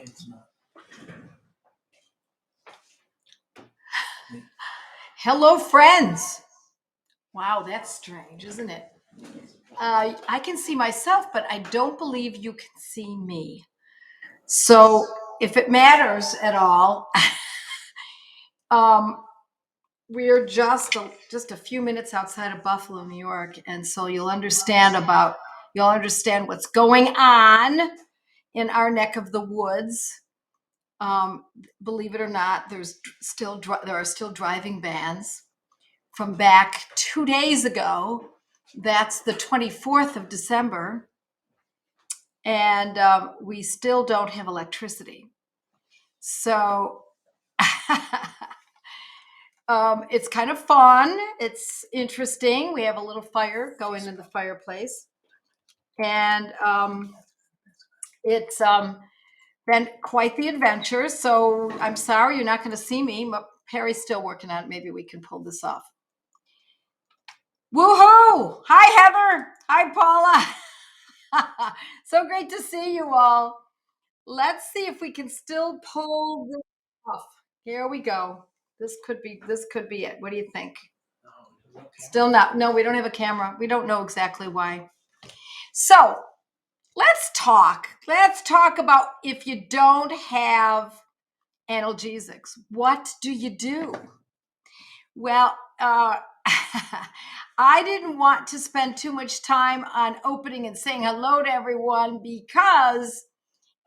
it's not. Hello, friends. Wow, that's strange, isn't it? I can see myself, but I don't believe you can see me. So, if it matters at all, we're just a few minutes outside of Buffalo, New York, and so you'll understand what's going on in our neck of the woods. Believe it or not, there are still driving bans from back 2 days ago. That's the 24th of December. And we still don't have electricity. So it's kind of fun. It's interesting. We have a little fire going in the fireplace. And it's been quite the adventure. So I'm sorry you're not going to see me, but Perry's still working on it. Maybe we can pull this off. Woohoo! Hi, Heather. Hi, Paula. So great to see you all. Let's see if we can still pull this off. Here we go. This could be it. What do you think? Still not. No, we don't have a camera. We don't know exactly why. So let's talk. Let's talk about if you don't have analgesics, what do you do? Well, I didn't want to spend too much time on opening and saying hello to everyone because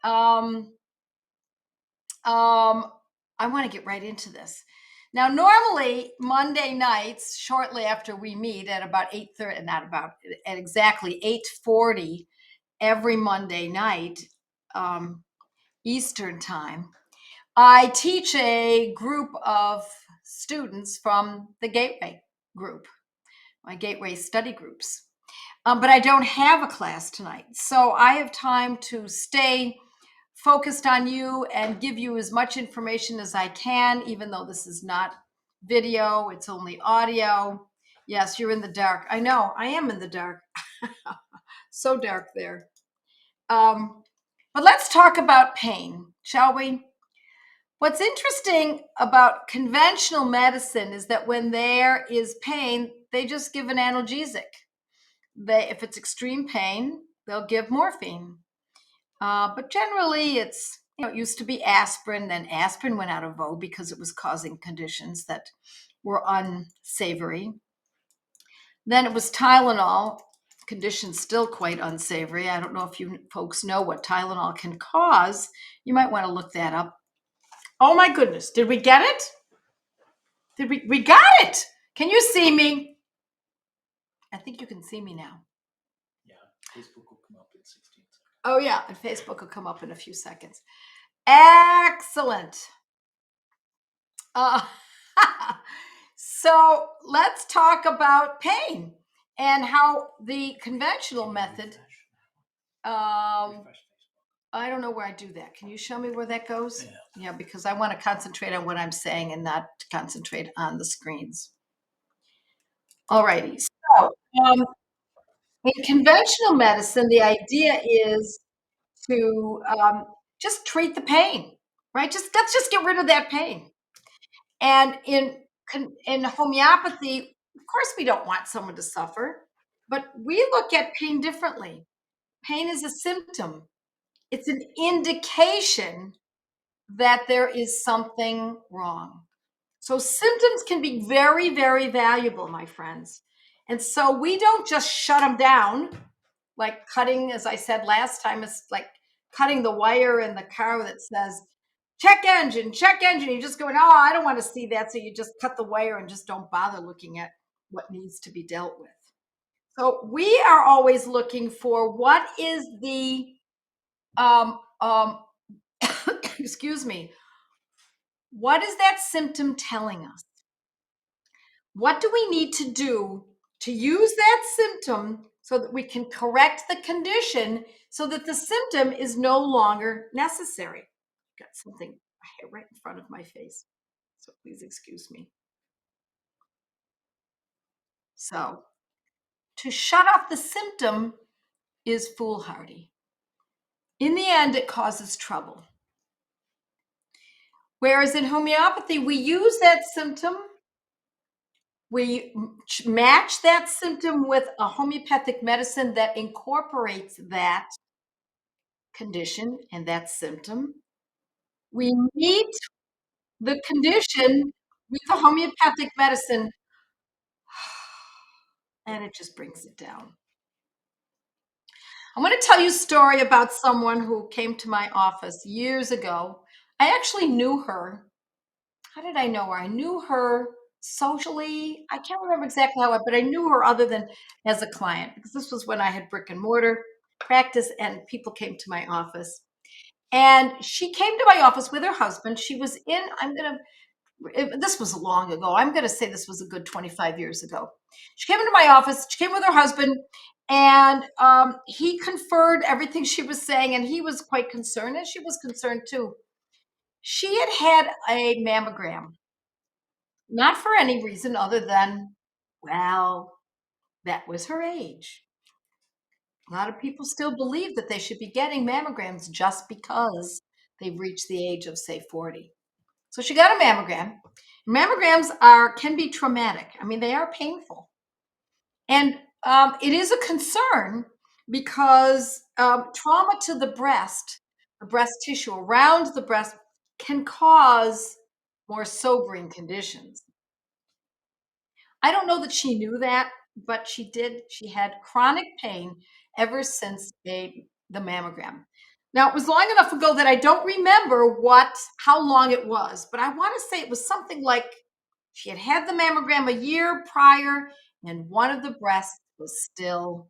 I want to get right into this. Now, normally Monday nights, shortly after we meet at about 8:30, at exactly 8:40 every Monday night, Eastern time, I teach a group of students from the Gateway group, my Gateway study groups. But I don't have a class tonight. So I have time to stay focused on you and give you as much information as I can, even though this is not video, it's only audio. Yes, you're in the dark. I know, I am in the dark. So dark there. But let's talk about pain, shall we? What's interesting about conventional medicine is that when there is pain, they just give an analgesic. If it's extreme pain, they'll give morphine. But generally, it used to be aspirin. Then aspirin went out of vogue because it was causing conditions that were unsavory. Then it was Tylenol, conditions still quite unsavory. I don't know if you folks know what Tylenol can cause. You might want to look that up. Oh my goodness, did we get it? We got it. Can you see me? I think you can see me now. Yeah, Facebook will come up in 16 seconds. Oh yeah, and Facebook will come up in a few seconds. Excellent. So let's talk about pain and how the conventional method. I don't know where I do that. Can you show me where that goes? Yeah, because I want to concentrate on what I'm saying and not concentrate on the screens. All righty. So in conventional medicine, the idea is to just treat the pain, right? Let's just get rid of that pain. And in homeopathy, of course, we don't want someone to suffer, but we look at pain differently. Pain is a symptom. It's an indication that there is something wrong. So symptoms can be very, very valuable, my friends. And so we don't just shut them down like cutting, as I said last time, it's like cutting the wire in the car that says, check engine. You're just going, oh, I don't want to see that. So you just cut the wire and just don't bother looking at what needs to be dealt with. So we are always looking for what is the, excuse me, what is that symptom telling us? What do we need to do to use that symptom so that we can correct the condition so that the symptom is no longer necessary? Got something right in front of my face, so please excuse me. So, to shut off the symptom is foolhardy. In the end, it causes trouble. Whereas in homeopathy, we use that symptom, we match that symptom with a homeopathic medicine that incorporates that condition and that symptom. We meet the condition with the homeopathic medicine, and it just brings it down. I'm going to tell you a story about someone who came to my office years ago. I actually knew her. How did I know her? I knew her socially. I can't remember exactly how, but I knew her other than as a client because this was when I had brick and mortar practice and people came to my office. And she came to my office with her husband. She was in, this was long ago. I'm going to say this was a good 25 years ago. She came into my office. She came with her husband, and he conferred everything she was saying, and he was quite concerned, and she was concerned too. She had had a mammogram, not for any reason other than, well, that was her age. A lot of people still believe that they should be getting mammograms just because they've reached the age of, say, 40. So she got a mammogram. Mammograms can be traumatic. I mean, they are painful, and it is a concern because trauma to the breast tissue around the breast, can cause more sobering conditions. I don't know that she knew that, but she did. She had chronic pain ever since the mammogram. Now, it was long enough ago that I don't remember how long it was, but I want to say it was something like she had had the mammogram a year prior, and one of the breasts was still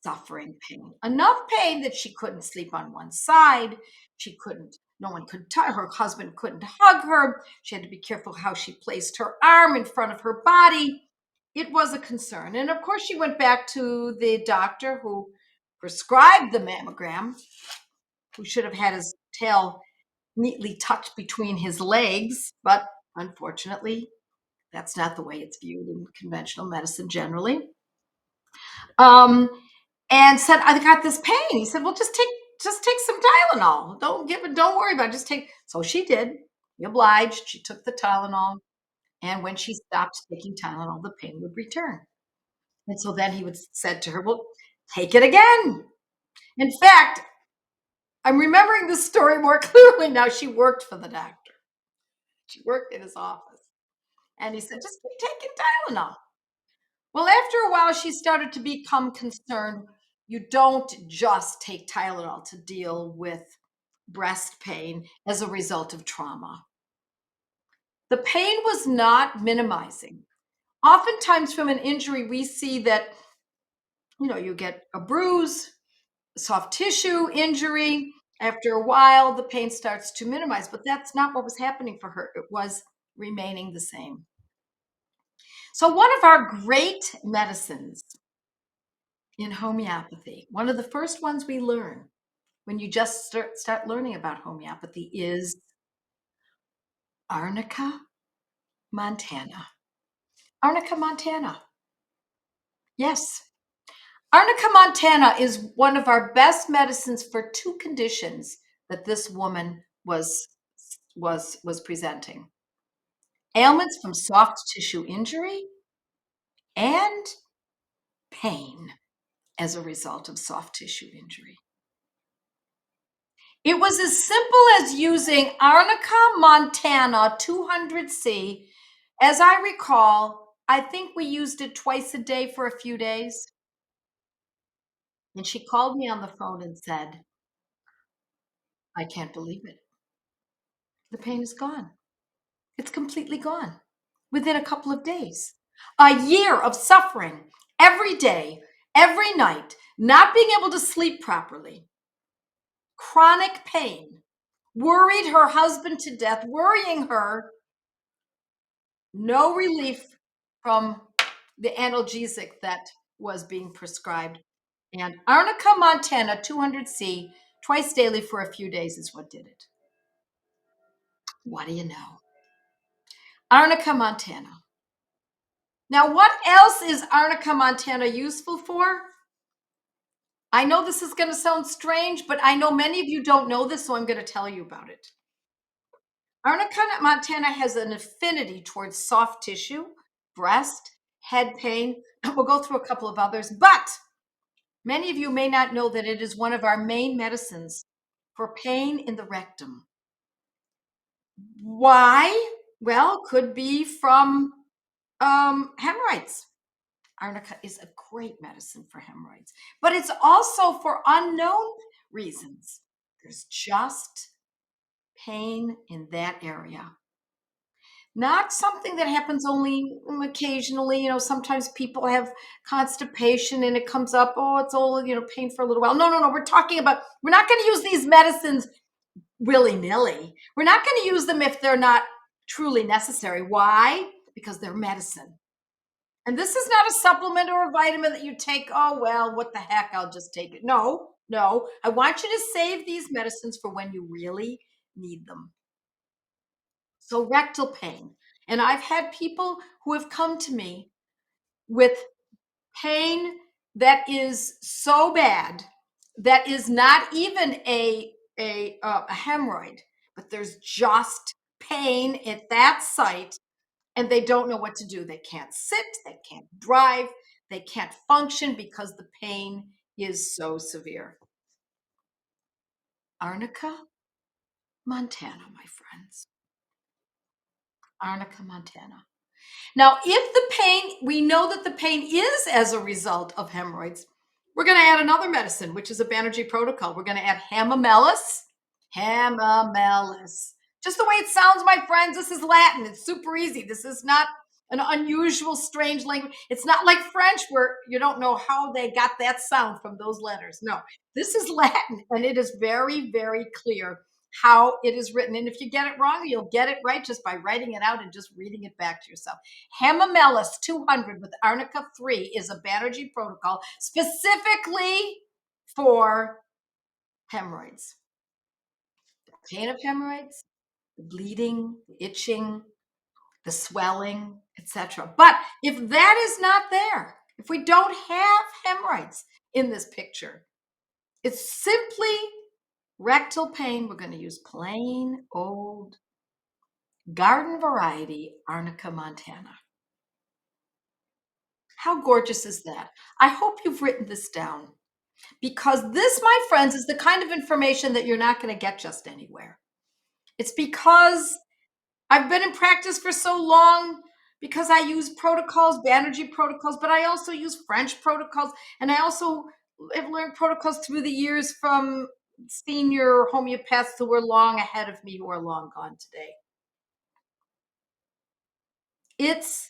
suffering pain. Enough pain that she couldn't sleep on one side. She couldn't, no one could touch her husband, couldn't hug her. She had to be careful how she placed her arm in front of her body. It was a concern. And of course, she went back to the doctor who prescribed the mammogram, who should have had his tail neatly tucked between his legs. But unfortunately, that's not the way it's viewed in conventional medicine generally. Um, and said, I got this pain. He said, well, just take some Tylenol. Don't worry about it. Just take. So she did. He obliged. She took the Tylenol. And when she stopped taking Tylenol, the pain would return. And so then he would said to her, well, take it again. In fact, I'm remembering this story more clearly now. She worked for the doctor. She worked in his office. And he said, just keep taking Tylenol. Well, after a while, she started to become concerned. You don't just take Tylenol to deal with breast pain as a result of trauma. The pain was not minimizing. Oftentimes, from an injury, we see that, you get a bruise, soft tissue injury. After a while, the pain starts to minimize, but that's not what was happening for her. It was remaining the same. So, one of our great medicines in homeopathy, one of the first ones we learn when you just start learning about homeopathy is Arnica montana. Arnica montana. Yes. Arnica montana is one of our best medicines for two conditions that this woman was presenting. Ailments from soft tissue injury and pain as a result of soft tissue injury. It was as simple as using Arnica montana 200C. As I recall, I think we used it twice a day for a few days. And she called me on the phone and said, I can't believe it. The pain is gone. It's completely gone within a couple of days. A year of suffering every day, every night, not being able to sleep properly, chronic pain, worried her husband to death, worrying her, no relief from the analgesic that was being prescribed. And Arnica montana 200C twice daily for a few days is what did it. What do you know? Arnica montana. Now, what else is Arnica montana useful for? I know this is going to sound strange, but I know many of you don't know this, so I'm going to tell you about it. Arnica, Montana has an affinity towards soft tissue, breast, head pain. We'll go through a couple of others, but many of you may not know that it is one of our main medicines for pain in the rectum. Why? Well, could be from hemorrhoids. Arnica is a great medicine for hemorrhoids, but it's also for unknown reasons. There's just pain in that area. Not something that happens only occasionally. Sometimes people have constipation and it comes up, oh, it's all, pain for a little while. No, no, no. We're talking about, we're not going to use these medicines willy nilly. We're not going to use them if they're not truly necessary. Why? Because they're medicine. And this is not a supplement or a vitamin that you take, oh, well, what the heck, I'll just take it. No, no. I want you to save these medicines for when you really need them. So, rectal pain. And I've had people who have come to me with pain that is so bad that is not even a hemorrhoid, but there's just pain at that site and they don't know what to do. They can't sit, they can't drive, they can't function because the pain is so severe. Arnica, Montana, my friends. Arnica, Montana. Now, if the pain, we know that the pain is as a result of hemorrhoids, we're going to add another medicine, which is a Banerjee protocol. We're going to add hamamelis. Hamamelis. Just the way it sounds, my friends, this is Latin. It's super easy. This is not an unusual, strange language. It's not like French where you don't know how they got that sound from those letters. No, this is Latin, and it is very, very clear how it is written. And if you get it wrong, you'll get it right just by writing it out and just reading it back to yourself. Hamamelis 200 with Arnica 3 is a Banerjee protocol specifically for hemorrhoids. The pain of hemorrhoids, the bleeding, the itching, the swelling, etc. But if that is not there, if we don't have hemorrhoids in this picture, it's simply rectal pain. We're going to use plain old garden variety Arnica montana. How gorgeous is that? I hope you've written this down because this, my friends, is the kind of information that you're not going to get just anywhere. It's because I've been in practice for so long, because I use protocols, Banerjee protocols, but I also use French protocols. And I also have learned protocols through the years from senior homeopaths who were long ahead of me, who are long gone today. It's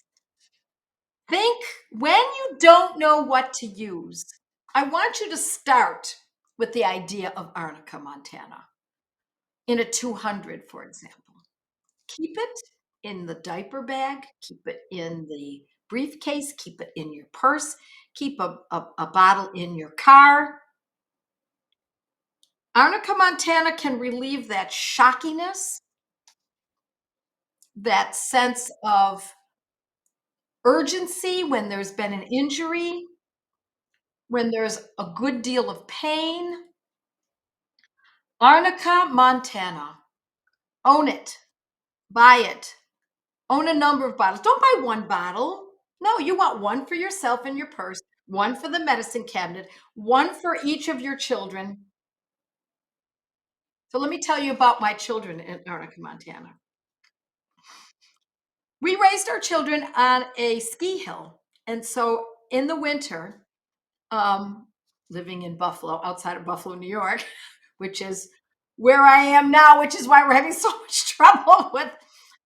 think when you don't know what to use, I want you to start with the idea of Arnica montana in a 200, for example. Keep it in the diaper bag, keep it in the briefcase, keep it in your purse, keep a bottle in your car. Arnica montana can relieve that shockiness, that sense of urgency when there's been an injury, when there's a good deal of pain. Arnica montana. Own it. Buy it. Own a number of bottles. Don't buy one bottle. No, you want one for yourself in your purse, one for the medicine cabinet, one for each of your children. So let me tell you about my children in Arnica, Montana. We raised our children on a ski hill. And so in the winter, living in Buffalo, outside of Buffalo, New York, which is where I am now, which is why we're having so much trouble with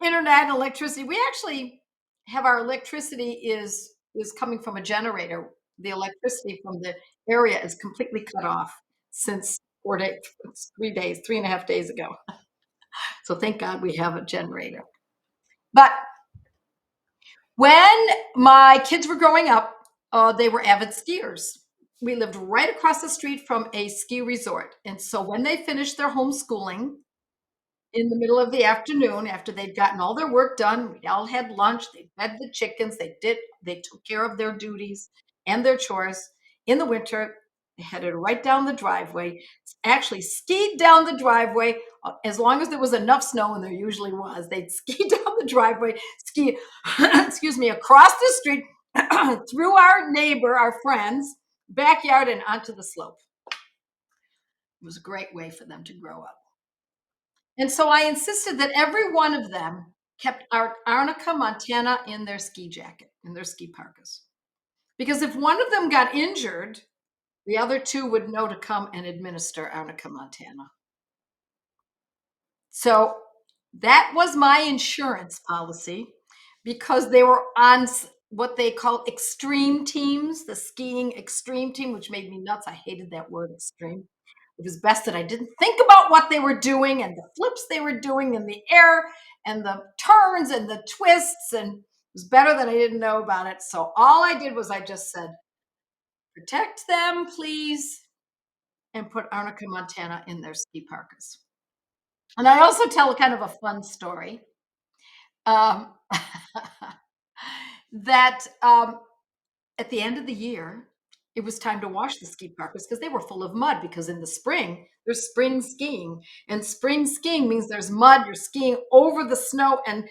internet and electricity. We actually have our electricity is coming from a generator. The electricity from the area is completely cut off since 4 days, 3 days, 3.5 days ago. So thank God we have a generator. But when my kids were growing up, they were avid skiers. We lived right across the street from a ski resort. And so when they finished their homeschooling in the middle of the afternoon, after they'd gotten all their work done, we all had lunch, they fed the chickens, they took care of their duties and their chores in the winter. They headed right down the driveway, actually skied down the driveway as long as there was enough snow, and there usually was. They'd ski down the driveway, ski, excuse me, across the street, through our neighbor, our friend's backyard, and onto the slope. It was a great way for them to grow up. And so I insisted that every one of them kept our Arnica Montana in their ski jacket, in their ski parkas. Because if one of them got injured, the other two would know to come and administer Arnica Montana. So that was my insurance policy because they were on what they call extreme teams, the skiing extreme team, which made me nuts. I hated that word extreme. It was best that I didn't think about what they were doing and the flips they were doing in the air and the turns and the twists. And it was better that I didn't know about it. So all I did was I just said, protect them, please, and put Arnica Montana in their ski parkas. And I also tell kind of a fun story um, that at the end of the year, it was time to wash the ski parkas because they were full of mud. Because in the spring, there's spring skiing, and spring skiing means there's mud. You're skiing over the snow and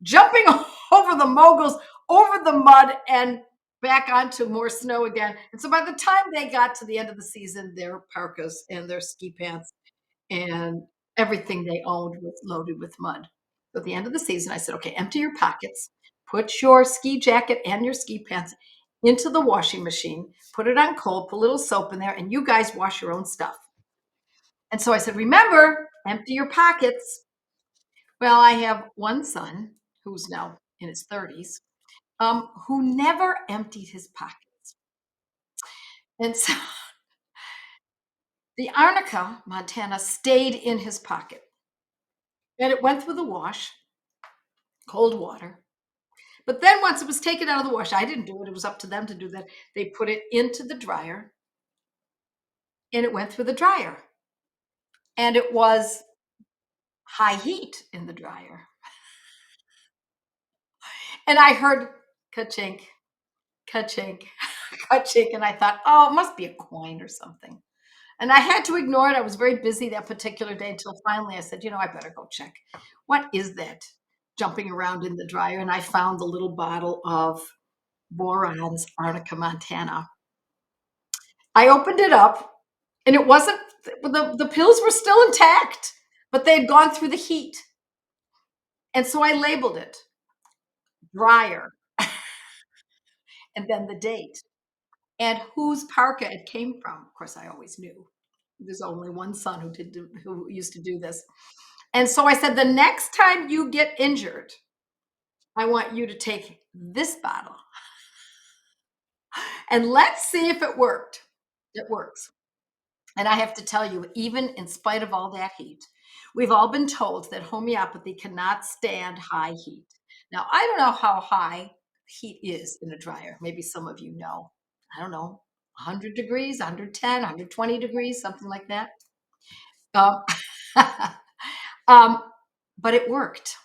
jumping over the moguls, over the mud, and back onto more snow again. And so by the time they got to the end of the season, their parkas and their ski pants and everything they owned was loaded with mud. So at the end of the season, I said, okay, empty your pockets, put your ski jacket and your ski pants into the washing machine, put it on cold, put a little soap in there, and you guys wash your own stuff. And so I said, remember, empty your pockets. Well, I have one son who's now in his 30s, who never emptied his pockets. And so the Arnica Montana stayed in his pocket. And it went through the wash, cold water. But then once it was taken out of the wash, I didn't do it. It was up to them to do that. They put it into the dryer and it went through the dryer. And it was high heat in the dryer. And I heard ka-chink, ka-chink, ka-chink. And I thought, oh, it must be a coin or something. And I had to ignore it. I was very busy that particular day until finally I said, I better go check. What is that jumping around in the dryer? And I found the little bottle of Boron's Arnica Montana. I opened it up and it wasn't, the pills were still intact, but they had gone through the heat. And so I labeled it dryer and then the date and whose parka it came from. Of course, I always knew. There's only one son who used to do this. And so I said, the next time you get injured, I want you to take this bottle and let's see if it worked. It works. And I have to tell you, even in spite of all that heat, we've all been told that homeopathy cannot stand high heat. Now, I don't know how high heat is in a dryer. Maybe some of you know. I don't know, 100 degrees, 110, 120 degrees, something like that. Um, but it worked.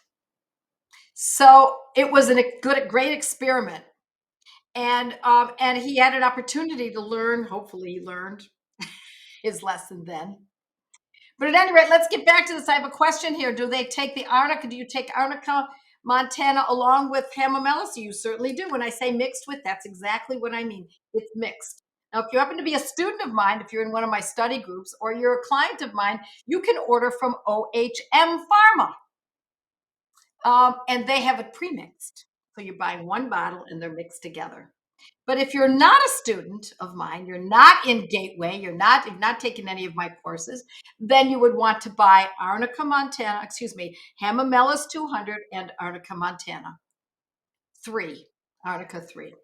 So it was a great experiment. And he had an opportunity to learn. Hopefully he learned his lesson then. But at any rate, let's get back to this. I have a question here. Do they take the Arnica? Do you take Arnica Montana along with Hamamelis? You certainly do. When I say mixed with, that's exactly what I mean. It's mixed. Now, if you happen to be a student of mine, if you're in one of my study groups, or you're a client of mine, you can order from OHM Pharma. And they have it pre-mixed. So you're buying one bottle and they're mixed together. But if you're not a student of mine, you're not in Gateway, you've not taken any of my courses, then you would want to buy Arnica Montana, Hamamelis 200 and Arnica Montana 3, Arnica 3,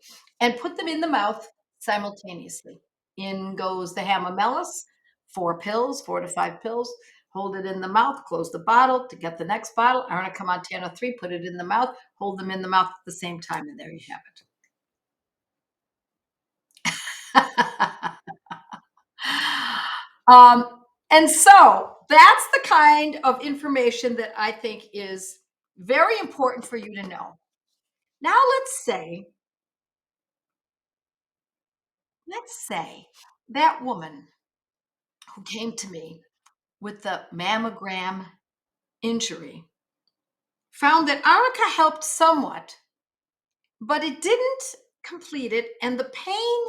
and put them in the mouth simultaneously. In goes the Hamamelis, 4 to 5 pills. Hold it in the mouth, close the bottle to get the next bottle. Arnica Montana 3, put it in the mouth, hold them in the mouth at the same time, and there you have it. And so that's the kind of information that I think is very important for you to know. Now let's say let's say that woman who came to me with the mammogram injury found that arnica helped somewhat, but it didn't complete it, and the pain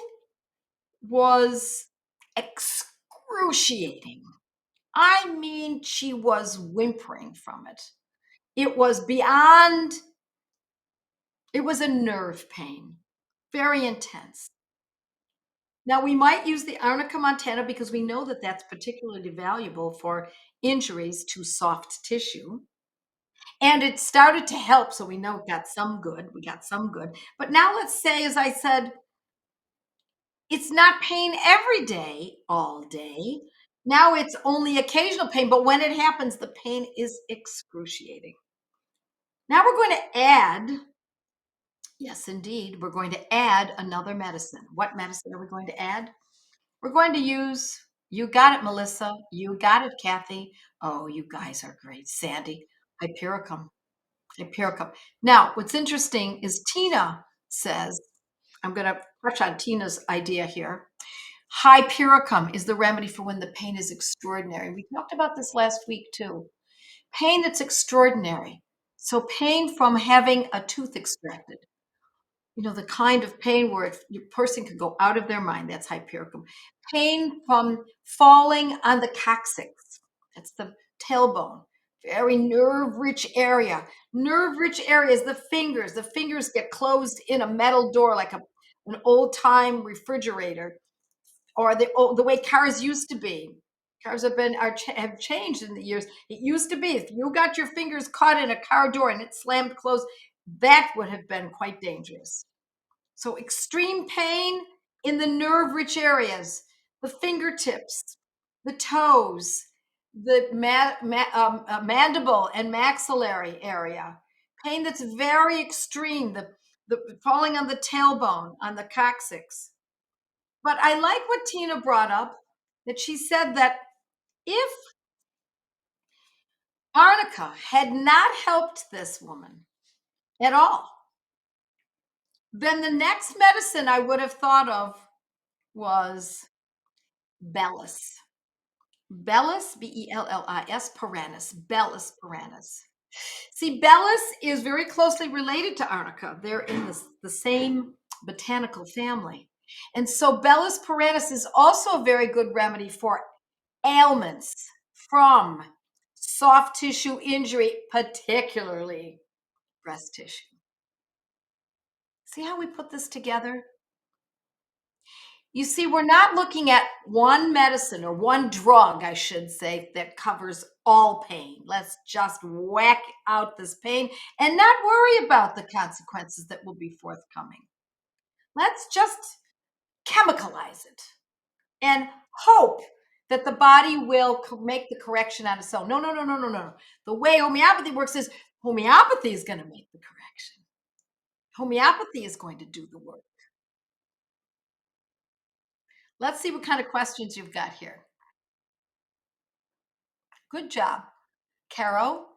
was excruciating. I mean, she was whimpering from it. It was beyond, it was a nerve pain, very intense. Now, we might use the arnica montana because we know that that's particularly valuable for injuries to soft tissue. And it started to help. So we know it got some good. We got some good. But now let's say, as I said, it's not pain every day, all day. Now it's only occasional pain. But when it happens, the pain is excruciating. Now we're going to add, yes, indeed, we're going to add another medicine. What medicine are we going to add? We're going to use, you got it, Melissa. You got it, Kathy. Oh, you guys are great. Sandy, Hypericum. Hypericum. Now, what's interesting is Tina says, I'm going to touch on Tina's idea here. Hypericum is the remedy for when the pain is extraordinary. We talked about this last week too. Pain that's extraordinary. So pain from having a tooth extracted, the kind of pain where your person could go out of their mind. That's hypericum. Pain from falling on the coccyx. That's the tailbone. Very nerve-rich area. Nerve-rich areas, the fingers. The fingers get closed in a metal door like an old-time refrigerator, or the way cars used to be. Cars have changed in the years. It used to be if you got your fingers caught in a car door and it slammed closed, that would have been quite dangerous. So extreme pain in the nerve-rich areas, the fingertips, the toes, the mandible and maxillary area. Pain that's very extreme, the falling on the tailbone, on the coccyx. But I like what Tina brought up, that she said that if arnica had not helped this woman at all, then the next medicine I would have thought of was Bellis. Bellis, Bellis perennis, Bellis perennis. See, Bellis is very closely related to arnica. They're in the same botanical family. And so Bellis perennis is also a very good remedy for ailments from soft tissue injury, particularly breast tissue. See how we put this together? You see, we're not looking at one medicine or one drug, I should say, that covers all pain. Let's just whack out this pain and not worry about the consequences that will be forthcoming. Let's just chemicalize it and hope that the body will make the correction on its own. No, no, no, no, no, no. The way homeopathy works is homeopathy is going to make the correction. Homeopathy is going to do the work. Let's see what kind of questions you've got here. Good job. Caro.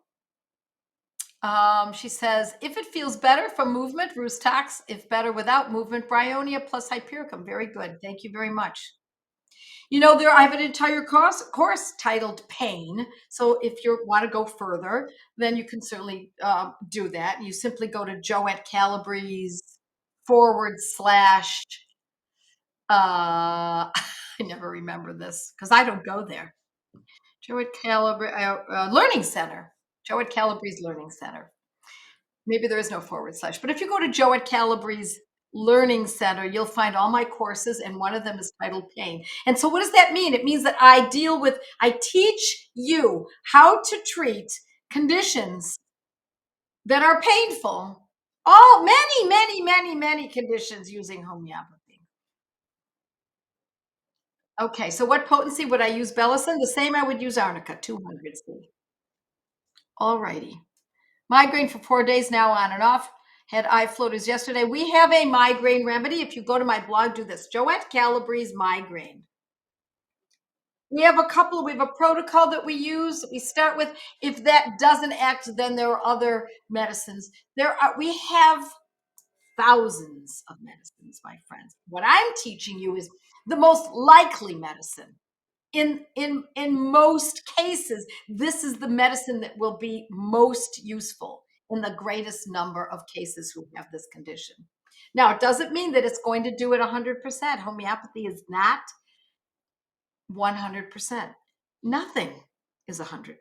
She says, if it feels better from movement, Rhus tox. If better without movement, Bryonia plus Hypericum. Very good. Thank you very much. I have an entire course titled Pain. So if you want to go further, then you can certainly do that. You simply go to Joette Calabrese / I never remember this because I don't go there. Joette Calabrese Learning Center. Joette Calabrese Learning Center. Maybe there is no / but if you go to Joette Calabrese Learning Center, you'll find all my courses, and one of them is titled Pain. And so what does that mean? It means that I teach you how to treat conditions that are painful. Many conditions using homeopathy. Okay, so what potency would I use Bellicin? The same I would use arnica, 200C. All righty. Migraine for 4 days now, on and off. Had eye floaters yesterday. We have a migraine remedy. If you go to my blog, do this. Joette Calabrese migraine. We have a protocol that we use. We start with, if that doesn't act, then there are other medicines. We have thousands of medicines, my friends. What I'm teaching you is the most likely medicine. In most cases, this is the medicine that will be most useful in the greatest number of cases who have this condition. Now, it doesn't mean that it's going to do it 100%. Homeopathy is not 100%. Nothing is 100%.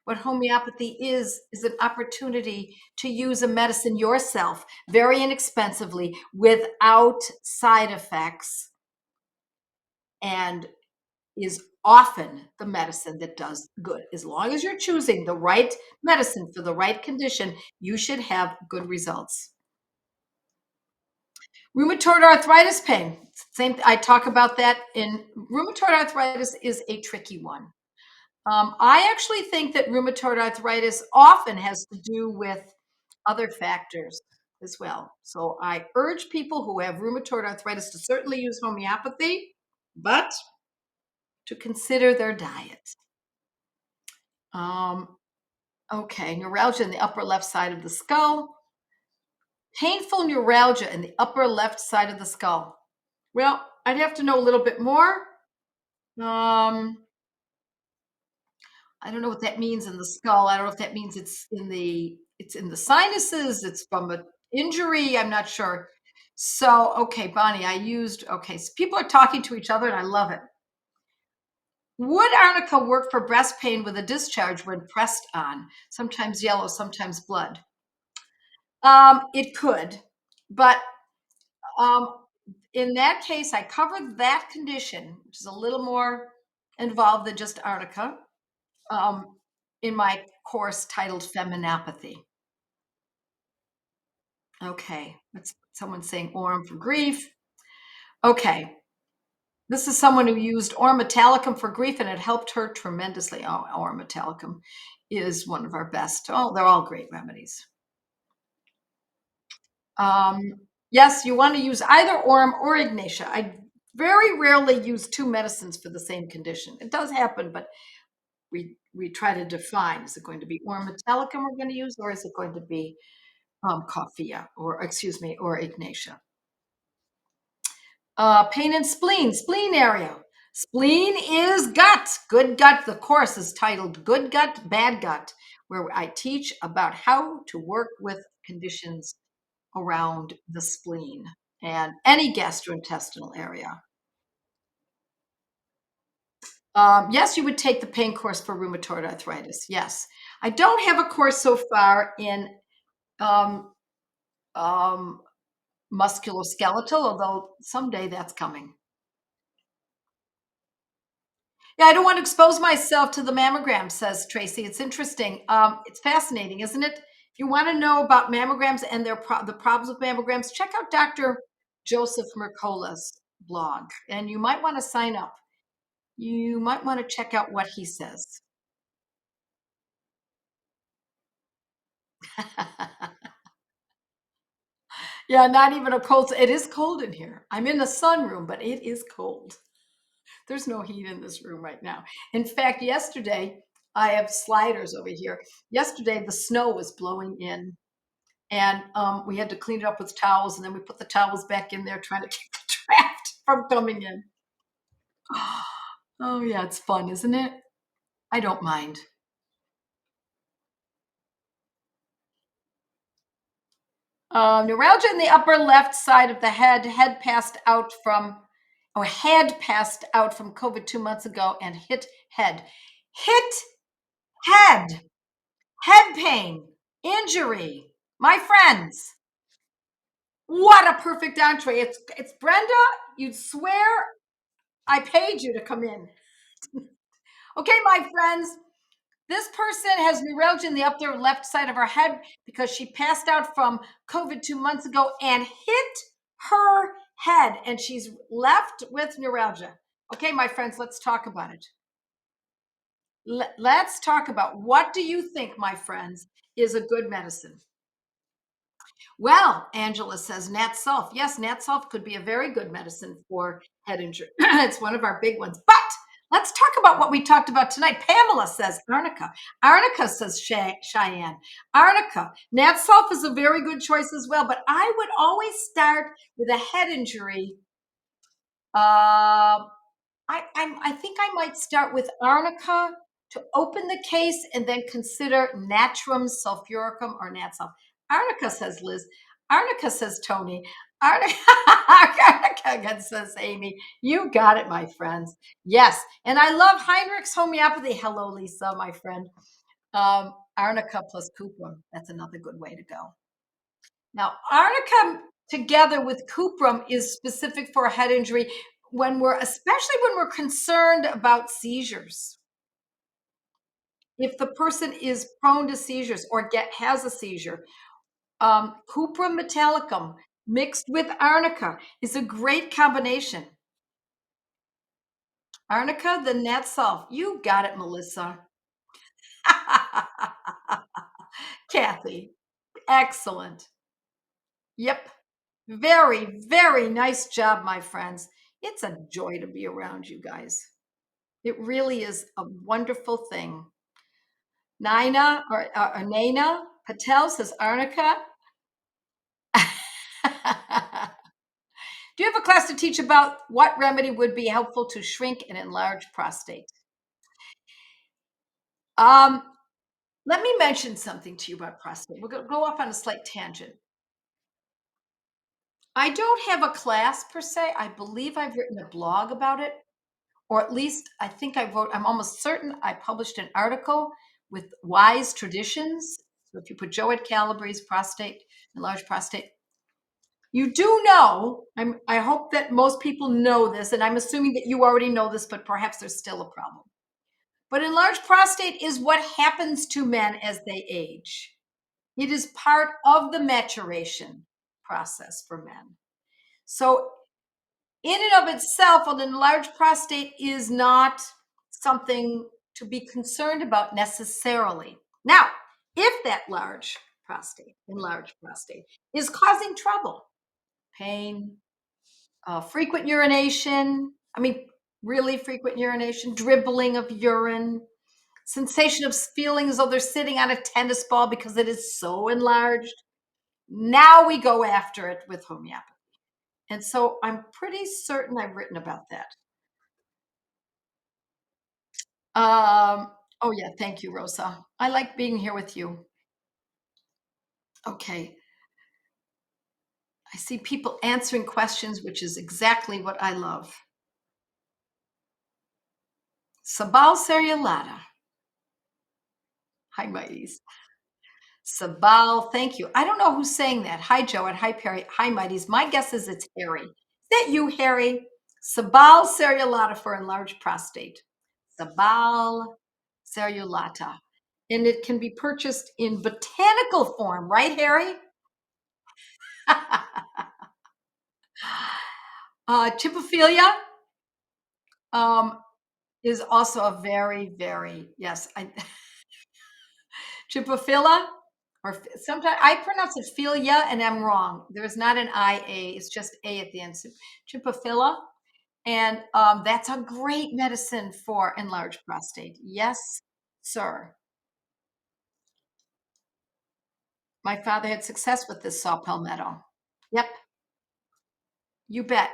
What homeopathy is an opportunity to use a medicine yourself very inexpensively without side effects, and is often the medicine that does good. As long as you're choosing the right medicine for the right condition, you should have good results. Rheumatoid arthritis pain. Same. I talk about that in rheumatoid arthritis is a tricky one. I actually think that rheumatoid arthritis often has to do with other factors as well. So I urge people who have rheumatoid arthritis to certainly use homeopathy, but to consider their diet. Um, okay, neuralgia in the upper left side of the skull. Painful neuralgia in the upper left side of the skull. Well, I'd have to know a little bit more. Um, I don't know what that means in the skull. I don't know if that means it's in the sinuses, it's from an injury. I'm not sure. So, okay, Bonnie, okay, so people are talking to each other and I love it. Would arnica work for breast pain with a discharge when pressed on? Sometimes yellow, sometimes blood. It could, but um, in that case, I covered that condition, which is a little more involved than just arnica, um, in my course titled Feminapathy. Okay, that's someone saying Orm for grief. Okay, this is someone who used Orm Metallicum for grief and it helped her tremendously. Oh, Orm Metallicum is one of our best. Oh, they're all great remedies. Yes, you want to use either Orm or Ignatia. I very rarely use two medicines for the same condition. It does happen, but we try to define, is it going to be Orm Metallicum we're going to use, or is it going to be Coffea, or excuse me, or Ignatia? Pain in spleen area. Spleen is gut. Good gut. The course is titled Good Gut, Bad Gut, where I teach about how to work with conditions around the spleen and any gastrointestinal area. Yes, you would take the pain course for rheumatoid arthritis. Yes. I don't have a course so far in um, um, musculoskeletal, although someday that's coming. Yeah, I don't want to expose myself to the mammogram, says Tracy. It's interesting. It's fascinating, isn't it? If you want to know about mammograms and the problems with mammograms, check out Dr. Joseph Mercola's blog, and you might want to sign up. You might want to check out what he says. Yeah, not even a cold. It is cold in here. I'm in the sunroom, but it is cold. There's no heat in this room right now. In fact, yesterday, I have sliders over here. Yesterday, the snow was blowing in, and we had to clean it up with towels, and then we put the towels back in there trying to keep the draft from coming in. Oh, yeah, it's fun, isn't it? I don't mind. Neuralgia in the upper left side of the head. Head passed out from, or had passed out from COVID 2 months ago and hit head. Hit head. Head pain. Injury. My friends. What a perfect entree. It's Brenda. You'd swear I paid you to come in. Okay, my friends. This person has neuralgia in the upper left side of her head because she passed out from COVID 2 months ago and hit her head, and she's left with neuralgia. Okay, my friends, let's talk about it. Let's talk about, what do you think, my friends, is a good medicine? Well, Angela says Nat Sulph. Yes, Nat Sulph could be a very good medicine for head injury. It's one of our big ones. But Let's talk about what we talked about tonight. Pamela says arnica. Arnica says Cheyenne. Arnica. Nat Sulph is a very good choice as well, but I would always start with a head injury. I think I might start with arnica to open the case and then consider natrum sulfuricum or nat sulph. Arnica says Liz. Arnica says Tony. Arnica, Arnica says Amy. You got it, my friends. Yes, and I love Heinrich's homeopathy. Hello, Lisa, my friend. Arnica plus cuprum. That's another good way to go. Now, arnica together with cuprum is specific for a head injury especially when we're concerned about seizures. If the person is prone to seizures or has a seizure, cuprum metallicum mixed with arnica is a great combination. Arnica, the nat sulph. You got it, Melissa. Kathy, excellent. Yep. Very, very nice job, my friends. It's a joy to be around you guys. It really is a wonderful thing. Naina or Naina Patel says arnica. Do you have a class to teach about what remedy would be helpful to shrink and enlarge prostate? Let me mention something to you about prostate. We're going to go off on a slight tangent. I don't have a class per se. I believe I've written a blog about it, or at least I think I'm almost certain I published an article with wise traditions. So if you put Joette Calabrese prostate, enlarged prostate, you do know, I hope that most people know this, and I'm assuming that you already know this, but perhaps there's still a problem. But enlarged prostate is what happens to men as they age. It is part of the maturation process for men. So in and of itself, an enlarged prostate is not something to be concerned about necessarily. Now, if that enlarged prostate, is causing trouble, pain, frequent urination, really frequent urination, dribbling of urine, sensation of feeling as though they're sitting on a tennis ball because it is so enlarged, now we go after it with homeopathy. And so I'm pretty certain I've written about that. Oh yeah, thank you, Rosa. I like being here with you. Okay. I see people answering questions, which is exactly what I love. Sabal Serialata. Hi, Mighties. Sabal, thank you. I don't know who's saying that. Hi, Joette. Hi, Perry. Hi, Mighties. My guess is it's Harry. Is that you, Harry? Sabal Serialata for enlarged prostate. Sabal Serialata. And it can be purchased in botanical form, right, Harry? Chipophilia is also a very, very, yes. Chipophila, or sometimes I pronounce it philia and I'm wrong. There's not an IA, it's just A at the end. So Chipophila. And that's a great medicine for enlarged prostate. Yes, sir. My father had success with this saw palmetto. Yep, you bet.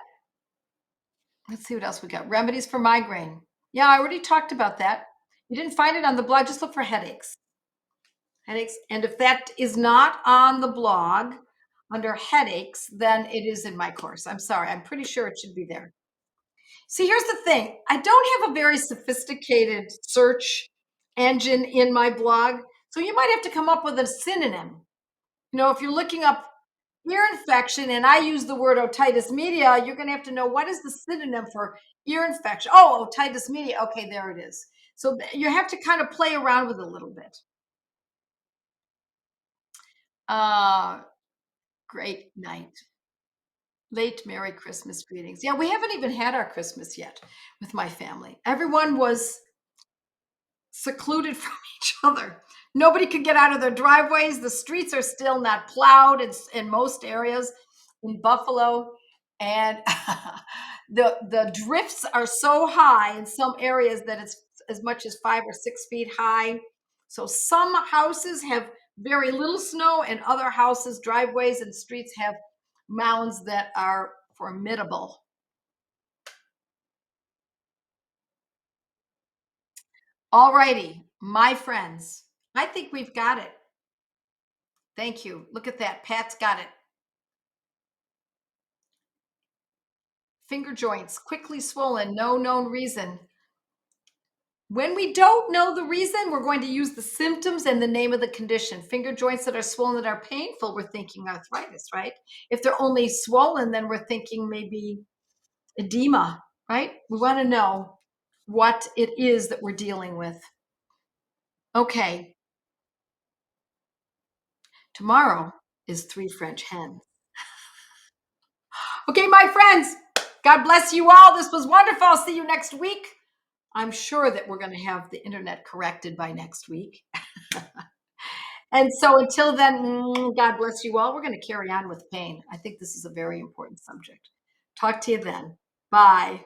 Let's see what else we got. Remedies for migraine. Yeah, I already talked about that. You didn't find it on the blog, just look for headaches. Headaches. And if that is not on the blog under headaches, then it is in my course. I'm sorry. I'm pretty sure it should be there. See, here's the thing. I don't have a very sophisticated search engine in my blog. So you might have to come up with a synonym. If you're looking up ear infection and I use the word otitis media, you're going to have to know what is the synonym for ear infection. Oh, otitis media. Okay, there it is. So you have to kind of play around with it a little bit. Great night. Late Merry Christmas greetings. Yeah, we haven't even had our Christmas yet with my family. Everyone was secluded from each other. Nobody could get out of their driveways. The streets are still not plowed in most areas in Buffalo. And The drifts are so high in some areas that it's as much as 5 or 6 feet high. So some houses have very little snow, and other houses, driveways, and streets have mounds that are formidable. All righty, my friends, I think we've got it. Thank you. Look at that. Pat's got it. Finger joints, quickly swollen, no known reason. When we don't know the reason, we're going to use the symptoms and the name of the condition. Finger joints that are swollen that are painful, we're thinking arthritis, right? If they're only swollen, then we're thinking maybe edema, right? We want to know what it is that we're dealing with. Okay, tomorrow is 3 French hens. Okay, my friends, God bless you all. This was wonderful. I'll see you next week. I'm sure that we're going to have the internet corrected by next week. And so until then, God bless you all. We're going to carry on with pain. I think this is a very important subject. Talk to you then. Bye.